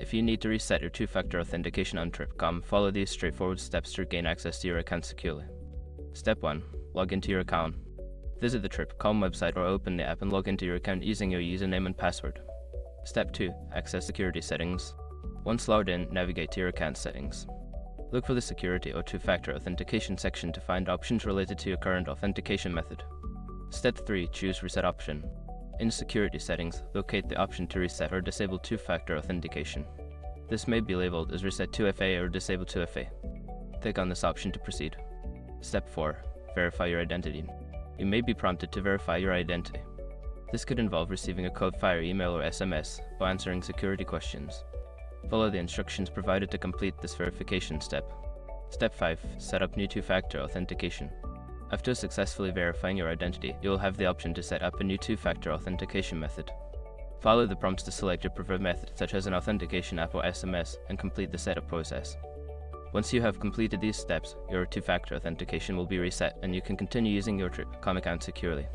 If you need to reset your two-factor authentication on Trip.com, follow these straightforward steps to gain access to your account securely. Step 1. Log into your account. Visit the Trip.com website or open the app and log into your account using your username and password. Step 2. Access security settings. Once logged in, navigate to your account settings. Look for the security or two-factor authentication section to find options related to your current authentication method. Step 3. Choose Reset option. In security settings, locate the option to reset or disable two-factor authentication. This may be labeled as Reset 2FA or Disable 2FA. Click on this option to proceed. Step 4. Verify your identity. You may be prompted to verify your identity. This could involve receiving a code via email or SMS or answering security questions. Follow the instructions provided to complete this verification step. Step 5. Set up new two-factor authentication. After successfully verifying your identity, you will have the option to set up a new two-factor authentication method. Follow the prompts to select your preferred method, such as an authentication app or SMS, and complete the setup process. Once you have completed these steps, your two-factor authentication will be reset and you can continue using your Trip.com account securely.